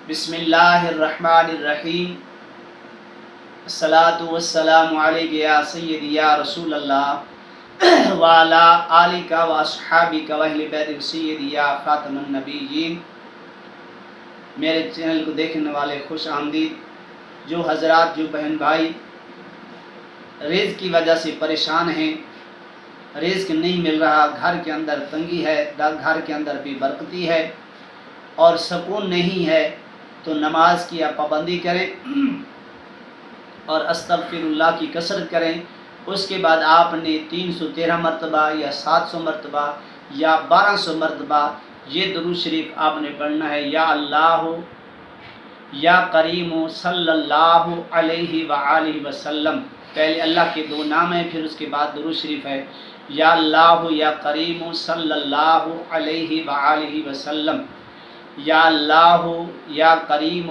بسم اللہ الرحمن الرحیم الصلاۃ والسلام علیک یا سیدی یا رسول اللہ وعلی آلک و اصحابک و اہل بیتک سیدی یا خاتم النبیین۔ میرے چینل کو دیکھنے والے خوش آمدید۔ جو حضرات، جو بہن بھائی رزق کی وجہ سے پریشان ہیں، رزق نہیں مل رہا، گھر کے اندر تنگی ہے، گھر کے اندر بھی برکتی ہے اور سکون نہیں ہے، تو نماز کی آپ پابندی کریں اور استغفر اللہ کی کثرت کریں۔ اس کے بعد آپ نے 313 مرتبہ یا 700 مرتبہ یا 1200 مرتبہ یہ درود شریف آپ نے پڑھنا ہے، یا اللہ یا کریم صلی اللہ علیہ وآلہ وسلم۔ پہلے اللہ کے دو نام ہیں، پھر اس کے بعد درود شریف ہے، یا اللہ یا کریم صلی اللہ علیہ وآلہ وسلم، یا اللہ یا کریم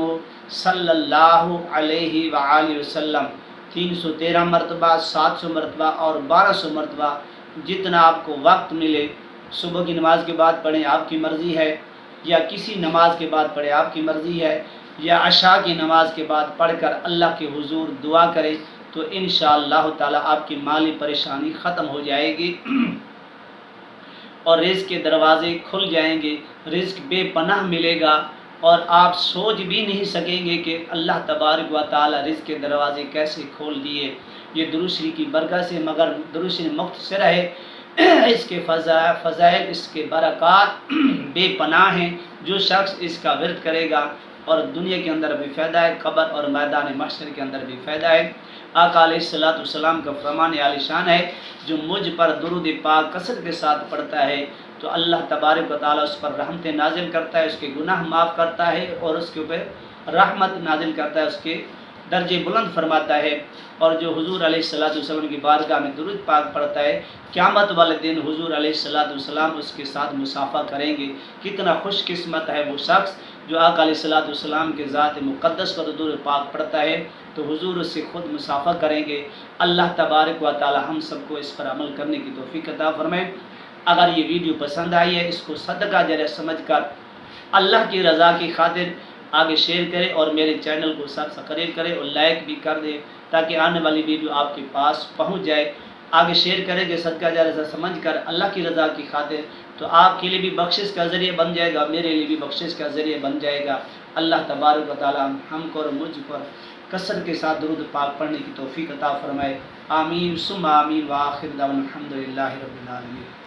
صلی اللہ علیہ وآلہ وسلم۔ 313 مرتبہ، 700 مرتبہ اور 1200 مرتبہ، جتنا آپ کو وقت ملے۔ صبح کی نماز کے بعد پڑھیں، آپ کی مرضی ہے، یا کسی نماز کے بعد پڑھیں، آپ کی مرضی ہے، یا عشاء کی نماز کے بعد پڑھ کر اللہ کے حضور دعا کریں، تو انشاءاللہ تعالی آپ کی مالی پریشانی ختم ہو جائے گی اور رزق کے دروازے کھل جائیں گے، رزق بے پناہ ملے گا، اور آپ سوچ بھی نہیں سکیں گے کہ اللہ تبارک و تعالی رزق کے دروازے کیسے کھول دیے۔ یہ درود شریف کی برکت سے، مگر درود شریف مختصر ہے، اس کے فضائل، اس کے برکات بے پناہ ہیں۔ جو شخص اس کا ورد کرے گا اور دنیا کے اندر بھی فائدہ ہے، قبر اور میدان محشر کے اندر بھی فائدہ ہے۔ آقا علیہ الصلوۃ والسلام کا فرمان عالی شان ہے، جو مجھ پر درود پاک کثرت کے ساتھ پڑھتا ہے تو اللہ تبارک و تعالیٰ اس پر رحمت نازل کرتا ہے، اس کے گناہ معاف کرتا ہے اور اس کے اوپر رحمت نازل کرتا ہے، اس کے درجے بلند فرماتا ہے۔ اور جو حضور علیہ الصلوۃ والسلام کی بارگاہ میں درود پاک پڑھتا ہے، قیامت والے دن حضور علیہ الصلوۃ والسلام اس کے ساتھ مصافحہ کریں گے۔ کتنا خوش قسمت ہے وہ شخص جو آقا علیہ الصلوۃ والسلام کے ذات مقدس پر درود پاک پڑھتا ہے، تو حضور اس سے خود مصافحہ کریں گے۔ اللہ تبارک و تعالی ہم سب کو اس پر عمل کرنے کی توفیق عطا فرمائے۔ اگر یہ ویڈیو پسند آئی ہے، اس کو صدقہ جاریہ سمجھ کر اللہ کی رضا کی خاطر آگے شیئر کرے اور میرے چینل کو سبسکرائب کرے اور لائک بھی کر دے، تاکہ آنے والی ویڈیو آپ کے پاس پہنچ جائے۔ آگے شیئر کرے کہ صدقہ جاریہ سمجھ کر اللہ کی رضا کی خاطر، تو آپ کے لیے بھی بخشش کا ذریعہ بن جائے گا، میرے لیے بھی بخشش کا ذریعہ بن جائے گا۔ اللہ تبارک و تعالی ہم کو اور مجھ پر کثرت کے ساتھ درود پاک پڑھنے کی توفیق عطا فرمائے۔ آمین ثم آمین، وآخر دعوانا الحمدللہ رب العالمین۔